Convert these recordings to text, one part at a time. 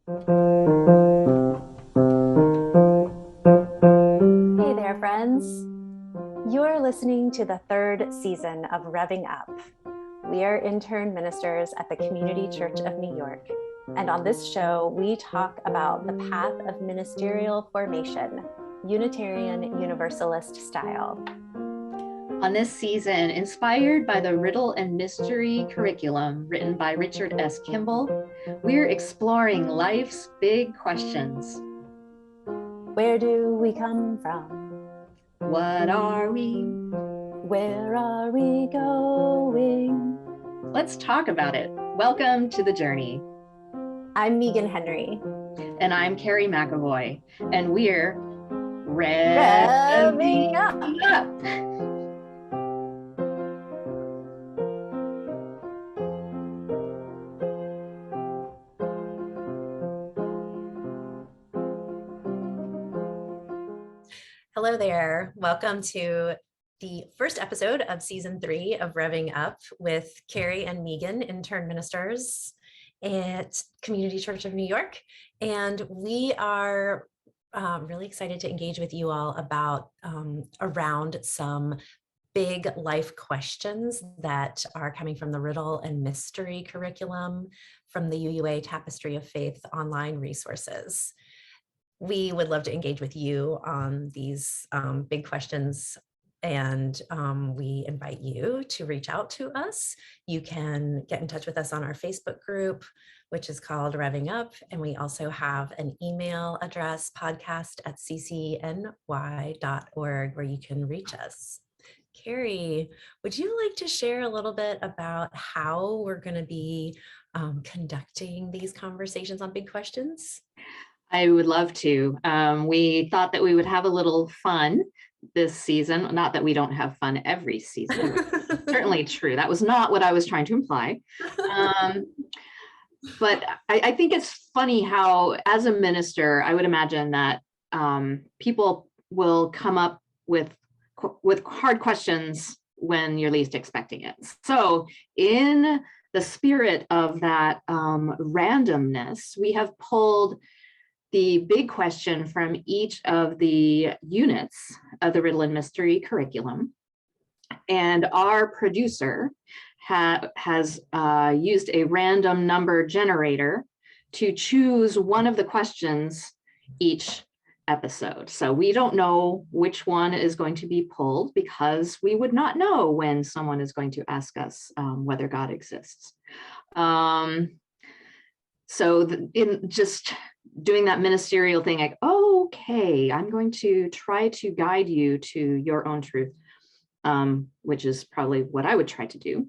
Hey there, friends. You're listening to the third season of Rev'ing Up. We are intern ministers at the Community Church of New York. And on this show, we talk about the path of ministerial formation, Unitarian-Universalist style. On this season, inspired by the Riddle and Mystery curriculum written by Richard S. Kimball, we're exploring life's big questions. Where do we come from? What are we? Where are we going? Let's talk about it. Welcome to the journey. I'm Meagan Henry. And I'm Carrie McAvoy. And we're Rev'ing Up. Hello there. Welcome to the first episode of season 3 of Rev'ing Up with Carrie and Meagan, intern ministers at Community Church of New York. And we are really excited to engage with you all about around some big life questions that are coming from the Riddle and Mystery curriculum from the UUA Tapestry of Faith online resources. We would love to engage with you on these big questions, and we invite you to reach out to us. You can get in touch with us on our Facebook group, which is called Rev'ing Up, and we also have an email address, podcast@ccny.org, where you can reach us. Carrie, would you like to share a little bit about how we're going to be conducting these conversations on big questions? I would love to. We thought that we would have a little fun this season. Not that we don't have fun every season. Certainly true. That was not what I was trying to imply. But I think it's funny how, as a minister, I would imagine that people will come up with hard questions when you're least expecting it. So in the spirit of that randomness, we have pulled the big question from each of the units of the Riddle and Mystery curriculum. And our producer has used a random number generator to choose one of the questions each episode. So we don't know which one is going to be pulled because we would not know when someone is going to ask us whether God exists. So in just doing that ministerial thing, like, okay, I'm going to try to guide you to your own truth, which is probably what I would try to do.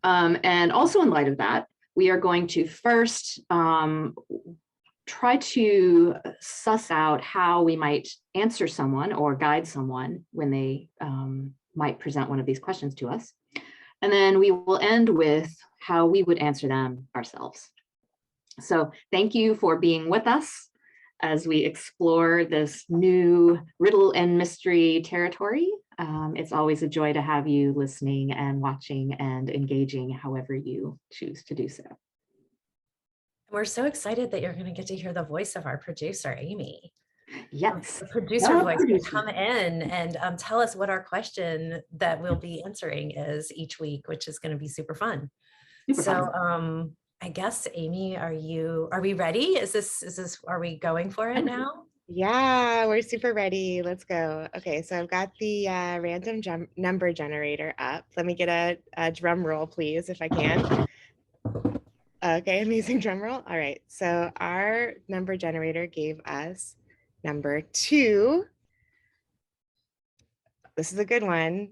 And also in light of that, we are going to first try to suss out how we might answer someone or guide someone when they might present one of these questions to us. And then we will end with how we would answer them ourselves. So thank you for being with us as we explore this new riddle and mystery territory. It's always a joy to have you listening and watching and engaging however you choose to do so. We're so excited that you're going to get to hear the voice of our producer, Amy. Yes. The producer voice will come in and tell us what our question that we'll be answering is each week, which is going to be super fun. Fun. I guess, Amy, are we ready? Are we going for it now? Yeah, we're super ready. Let's go. Okay, so I've got the random number generator up. Let me get a drum roll, please, if I can. Okay, amazing drum roll. All right, so our number generator gave us number 2. This is a good one.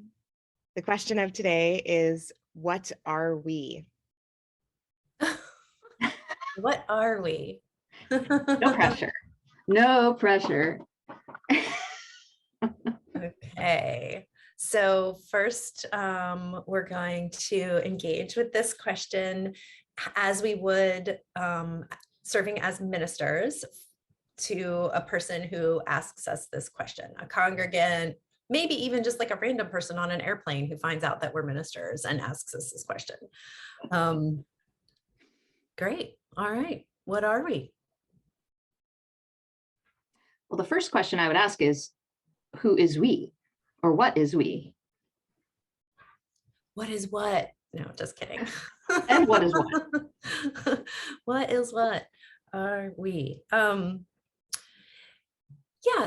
The question of today is, what are we? What are we? No pressure. No pressure. Okay. So first, we're going to engage with this question as we would serving as ministers to a person who asks us this question, a congregant, maybe even just like a random person on an airplane who finds out that we're ministers and asks us this question. Great. All right. What are we? Well, the first question I would ask is, who is we? Or what is we? What is what? No, just kidding. And what is what? What is what are we? Yeah,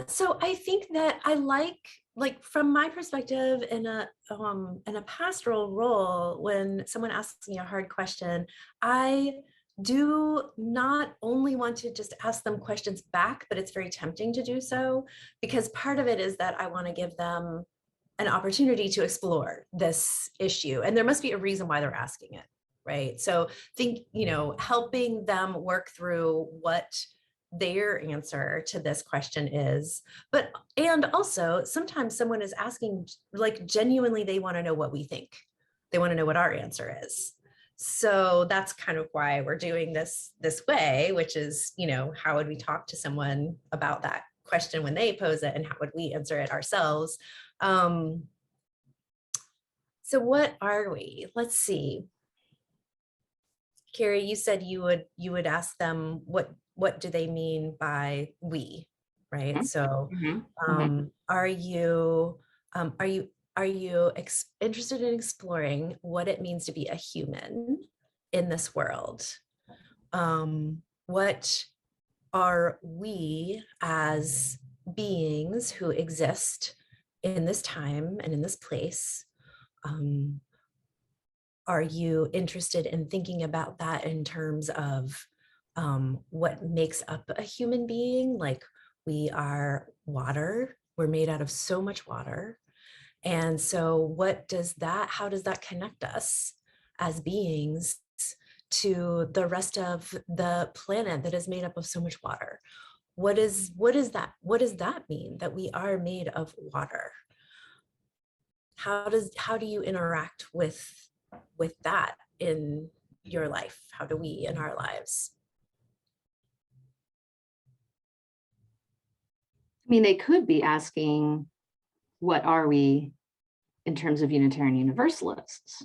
so I think that I like from my perspective in a pastoral role, when someone asks me a hard question, I do not only want to just ask them questions back, but it's very tempting to do so, because part of it is that I want to give them an opportunity to explore this issue, and there must be a reason why they're asking it, right? So think, helping them work through what their answer to this question is, and also sometimes someone is asking, like, genuinely they want to know what we think, they want to know what our answer is. So that's kind of why we're doing this way, which is, how would we talk to someone about that question when they pose it, and how would we answer it ourselves? So what are we? Let's see. Carrie, you said you would ask them what do they mean by we, right? Mhm. So Mhm. are you interested in exploring what it means to be a human in this world? What are we as beings who exist in this time and in this place? Are you interested in thinking about that in terms of what makes up a human being? Like, we are water, we're made out of so much water. And so how does that connect us as beings to the rest of the planet that is made up of so much water? What does that mean, that we are made of water? How do you interact with that in your life? How do we in our lives? I mean, they could be asking, what are we in terms of Unitarian Universalists?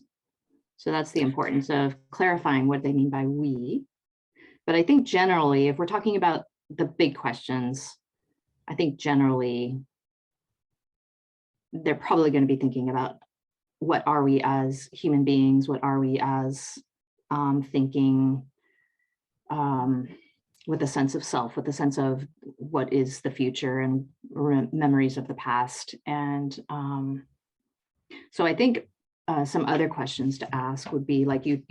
So that's the importance of clarifying what they mean by we. But I think generally, if we're talking about the big questions, I think generally they're probably going to be thinking about, what are we as human beings? What are we as thinking with a sense of self, with a sense of what is the future and memories of the past. And so I think some other questions to ask would be, like you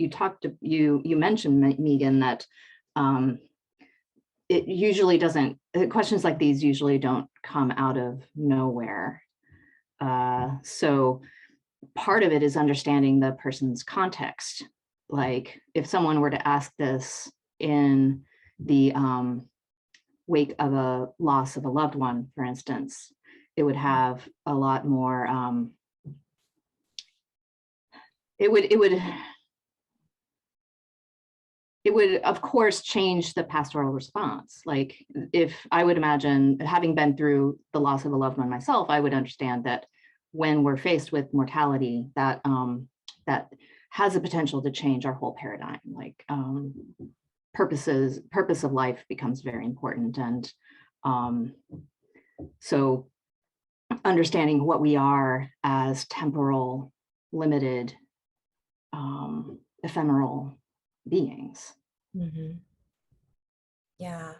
mentioned, Meagan, that it usually doesn't, questions like these usually don't come out of nowhere. So part of it is understanding the person's context. Like, if someone were to ask this in the wake of a loss of a loved one, for instance, it would have a lot more, it would of course change the pastoral response. Like, if I would imagine, having been through the loss of a loved one myself, I would understand that when we're faced with mortality, that that has a potential to change our whole paradigm. Like, purpose of life becomes very important. And so understanding what we are as temporal, limited, ephemeral beings. Mm-hmm. Yeah,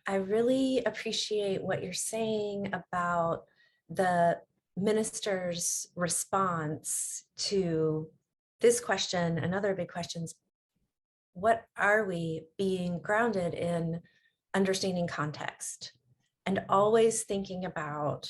I really appreciate what you're saying about the minister's response to this question and other big questions. What are we, being grounded in understanding context and always thinking about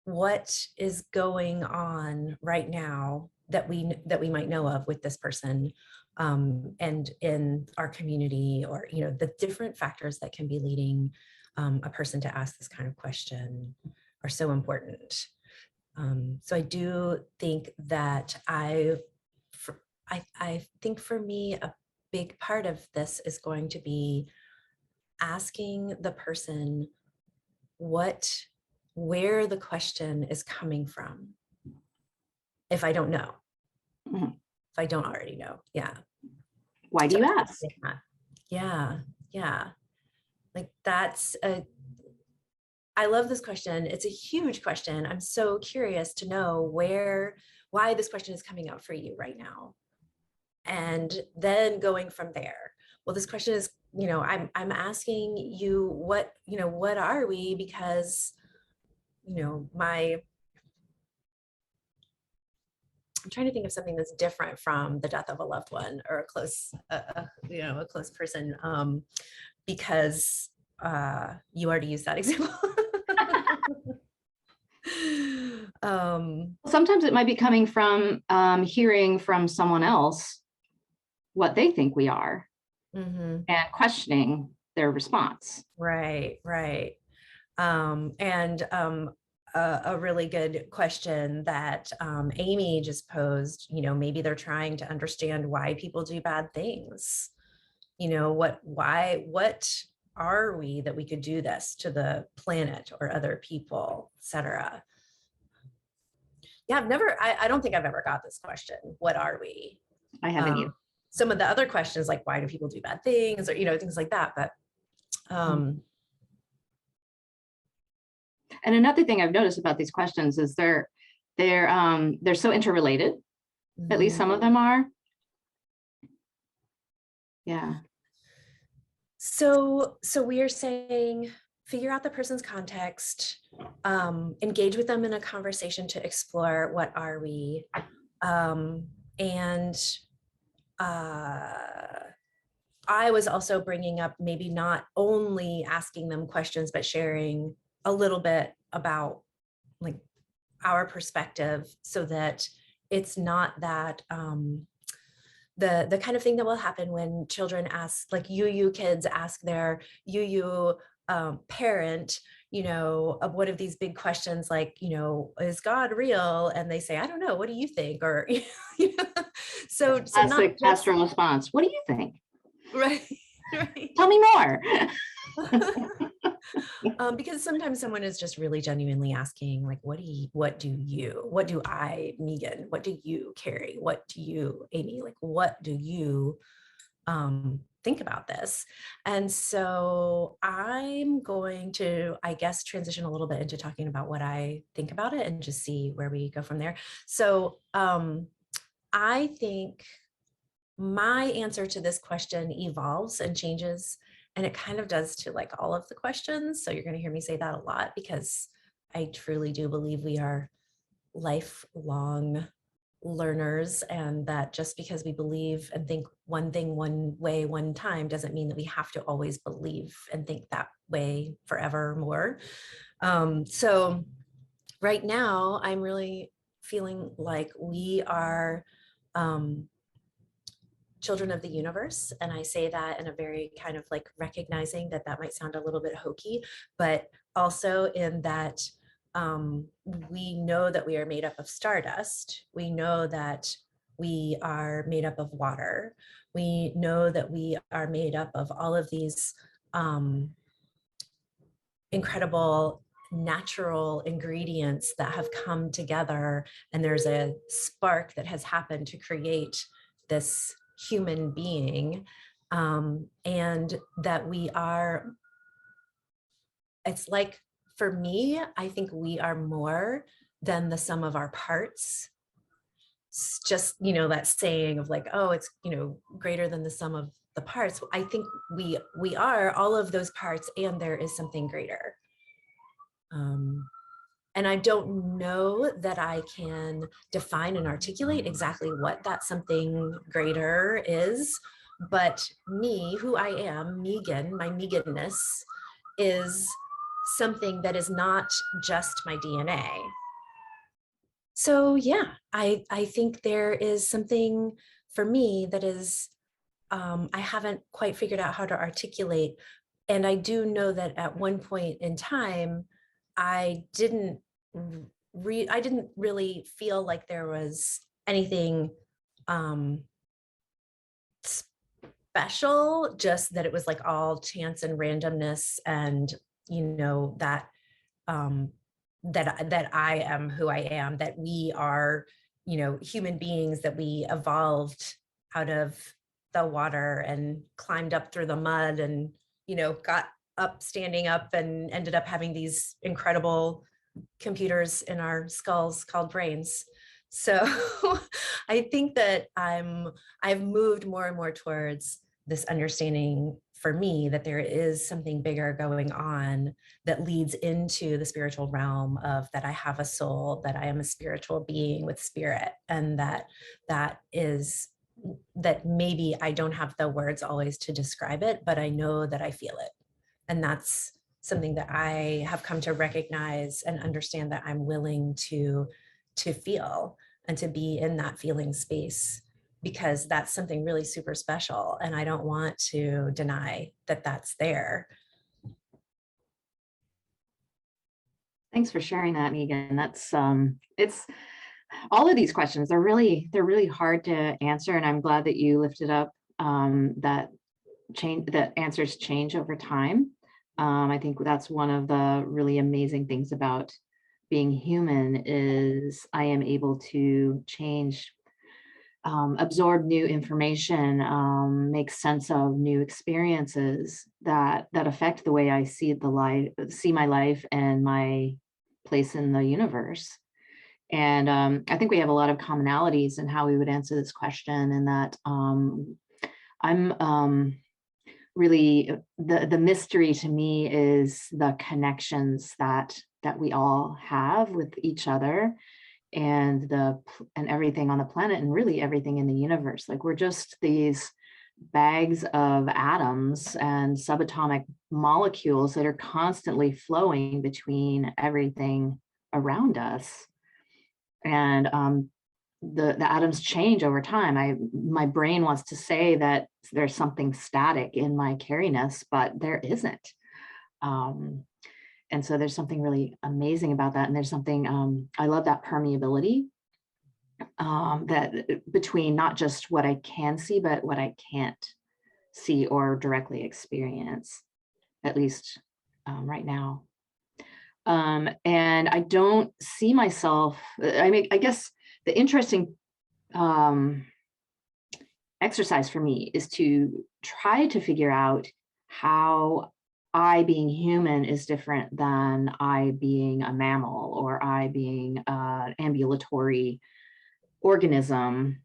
what is going on right now that we might know of with this person, and in our community, or the different factors that can be leading a person to ask this kind of question are so important. So I do think that I think for me, a big part of this is going to be asking the person where the question is coming from, if I don't know, Mhm. if I don't already know. Yeah. Why do So you ask? yeah. Like, that's a I love this question. It's a huge question. I'm so curious to know why this question is coming up for you right now. And then going from there. Well, this question is, I'm asking you what are we? Because, I'm trying to think of something that's different from the death of a loved one or a close person, because you already used that example. Sometimes it might be coming from hearing from someone else what they think we are, and questioning their response. Right. A really good question that Amy just posed, maybe they're trying to understand why people do bad things. What are we that we could do this to the planet or other people, etc. Yeah, I don't think I've ever got this question. What are we? I haven't either. Some of the other questions, like why do people do bad things, or things like that. But and another thing I've noticed about these questions is they're so interrelated. At least some of them are. Yeah. So we are saying, figure out the person's context, engage with them in a conversation to explore what are we, and I was also bringing up maybe not only asking them questions, but sharing a little bit about like our perspective, so that it's not that the kind of thing that will happen when children ask, like kids ask their parent, of one of these big questions, like, is God real? And they say, I don't know, what do you think? Or, so classic pastoral response. What do you think? Right. Tell me more. Because sometimes someone is just really genuinely asking, like, what do I, Meagan, what do you, Carrie, what do you, Amy, like, what do you think about this? And so I'm going to, I guess, transition a little bit into talking about what I think about it and just see where we go from there. So I think my answer to this question evolves and changes, and it kind of does to like all of the questions. So you're going to hear me say that a lot, because I truly do believe we are lifelong learners, and that just because we believe and think one thing one way one time doesn't mean that we have to always believe and think that way forevermore. So right now I'm really feeling like we are children of the universe. And I say that in a very kind of like recognizing that might sound a little bit hokey, but also in that we know that we are made up of stardust. We know that we are made up of water. We know that we are made up of all of these incredible natural ingredients that have come together, and there's a spark that has happened to create this human being, and that we are, it's like, for me, I think we are more than the sum of our parts. It's just, that saying of like, oh, it's, greater than the sum of the parts. I think we are all of those parts, and there is something greater. And I don't know that I can define and articulate exactly what that something greater is, but me, who I am, Meagan, my Meaganness, is something that is not just my DNA. So yeah, I think there is something for me that is, I haven't quite figured out how to articulate. And I do know that at one point in time, I didn't really feel like there was anything special, just that it was like all chance and randomness, and that that I am who I am, that we are human beings, that we evolved out of the water and climbed up through the mud and got standing up and ended up having these incredible computers in our skulls called brains. So I think that I've moved more and more towards this understanding for me that there is something bigger going on that leads into the spiritual realm of that I have a soul, that I am a spiritual being with spirit, and that maybe I don't have the words always to describe it, but I know that I feel it. And that's something that I have come to recognize and understand that I'm willing to feel and to be in that feeling space, because that's something really super special. And I don't want to deny that that's there. Thanks for sharing that, Meagan. That's it's all of these questions. They're really hard to answer, and I'm glad that you lifted up that answers change over time. I think that's one of the really amazing things about being human is I am able to change, absorb new information, make sense of new experiences that affect the way I see my life and my place in the universe. And I think we have a lot of commonalities in how we would answer this question, and that I'm really the mystery to me is the connections that we all have with each other, and everything on the planet, and really everything in the universe. Like, we're just these bags of atoms and subatomic molecules that are constantly flowing between everything around us. And the atoms change over time. My brain wants to say that there's something static in my Carrie-ness, but there isn't. And so there's something really amazing about that. And there's something, I love that permeability, that between not just what I can see, but what I can't see or directly experience, at least right now. And I don't see myself, I guess the interesting exercise for me is to try to figure out how I being human is different than I being a mammal, or I being an ambulatory organism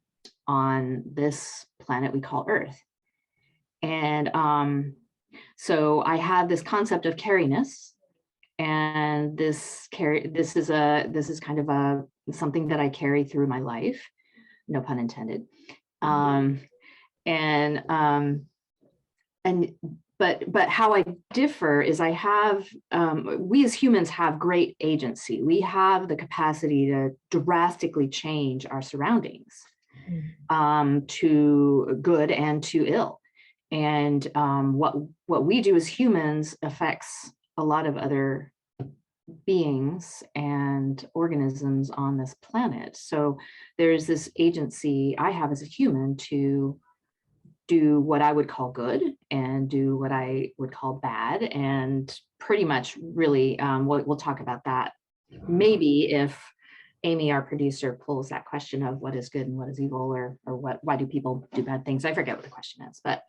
on this planet we call Earth. And so I have this concept of Carrie-ness, and this is kind of something that I carry through my life, no pun intended. But how I differ is I have, we as humans have great agency. We have the capacity to drastically change our surroundings, to good and to ill. And what we do as humans affects a lot of other beings and organisms on this planet. So there's this agency I have as a human to do what I would call good and do what I would call bad, and pretty much really we'll talk about that maybe if Amy, our producer, pulls that question of what is good and what is evil, or why do people do bad things. I forget what the question is, but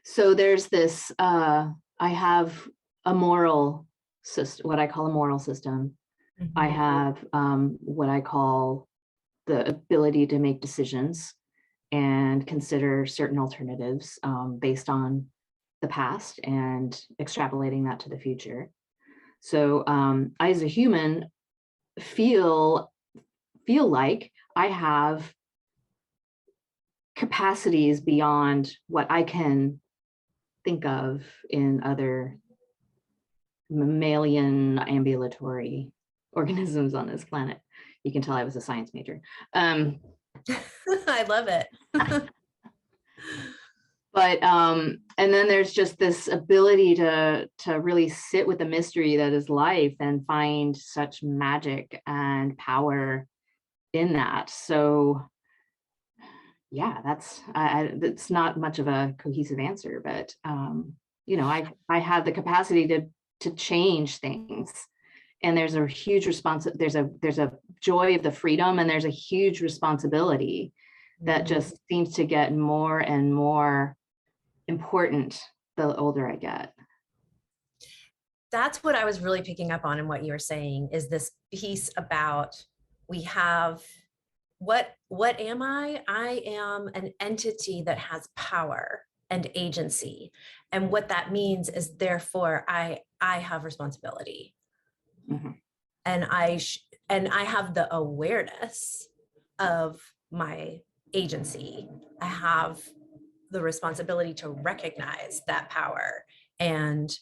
so there's this I have a moral system, what I call a moral system. I have what I call the ability to make decisions and consider certain alternatives based on the past and extrapolating that to the future. So I, as a human, feel like I have capacities beyond what I can think of in other mammalian ambulatory organisms on this planet. You can tell I was a science major. I love it. But and then there's just this ability to really sit with the mystery that is life and find such magic and power in that. So yeah, that's not much of a cohesive answer, but you know, I have the capacity to change things. And there's a huge there's a joy of the freedom, and there's a huge responsibility that just seems to get more and more important the older I get. That's what I was really picking up on in what you were saying, is this piece about we have, what am I? I am an entity that has power and agency. And what that means is therefore I have responsibility. Mhm. And I have the awareness of my agency. I have the responsibility to recognize that power and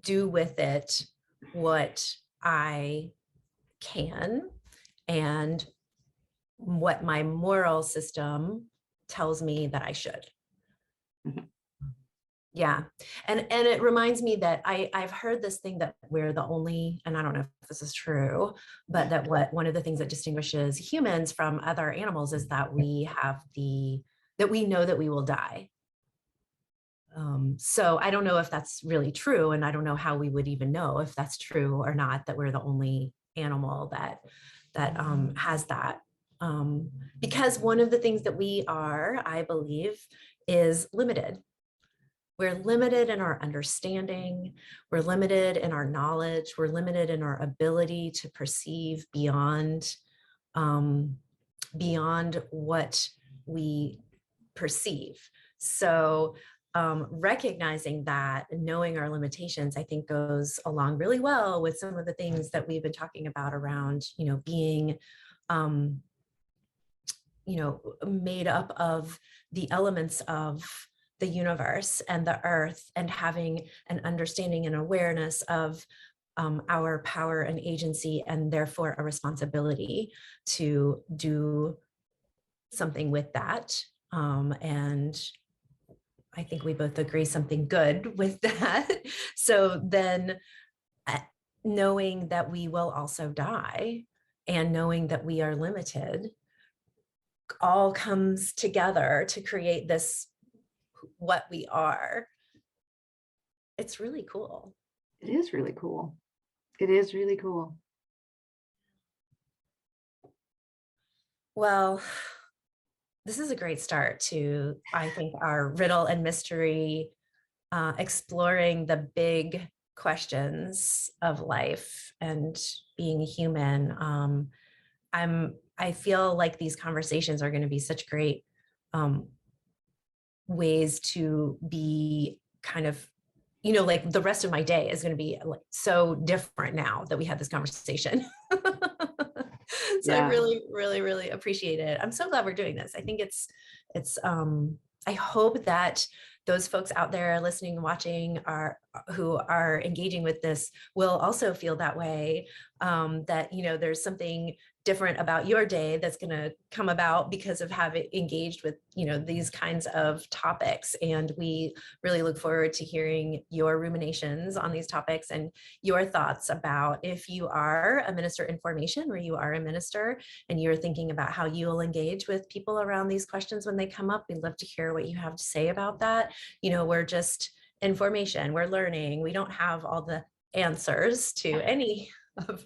do with it what I can and what my moral system tells me that I should. Mhm. Yeah. And it reminds me that I've heard this thing that we're the only, and I don't know if this is true, but that one of the things that distinguishes humans from other animals is that we know that we will die. So I don't know if that's really true, and I don't know how we would even know if that's true or not, that we're the only animal that has that. Because one of the things that we are, I believe, is limited. We're limited in our understanding, we're limited in our knowledge, we're limited in our ability to perceive beyond what we perceive. So recognizing that and knowing our limitations, I think, goes along really well with some of the things that we've been talking about around, being, made up of the elements of the universe and the earth, and having an understanding and awareness of our power and agency, and therefore a responsibility to do something with that. And I think we both agree something good with that. So then knowing that we will also die and knowing that we are limited all comes together to create this, what we are. It's really cool. It is really cool. It is really cool. Well, this is a great start to, I think, our riddle and mystery, exploring the big questions of life and being human. I feel like these conversations are going to be such great ways to be kind of, like the rest of my day is going to be like so different now that we had this conversation. So I Yeah. really, really, really appreciate it. I'm so glad we're doing this. I think I hope that those folks out there listening and watching who are engaging with this will also feel that way, that, there's something different about your day that's going to come about because of having engaged with, these kinds of topics. And we really look forward to hearing your ruminations on these topics and your thoughts about, if you are a minister in formation or you are a minister and you're thinking about how you will engage with people around these questions when they come up. We'd love to hear what you have to say about that. We're just in formation, we're learning, we don't have all the answers to any of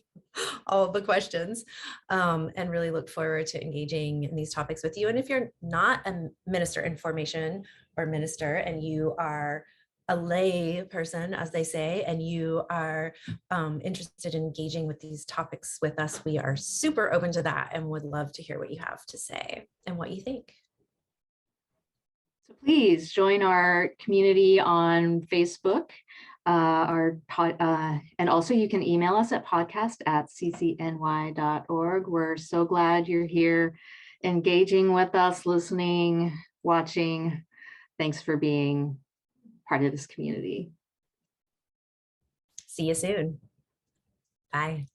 all of the questions, and really look forward to engaging in these topics with you. And if you're not a minister in formation or minister, and you are a lay person, as they say, and you are interested in engaging with these topics with us, we are super open to that and would love to hear what you have to say and what you think. So please join our community on Facebook, and also you can email us at podcast@ccny.org. We're so glad you're here engaging with us, listening, watching. Thanks for being part of this community. See you soon. Bye.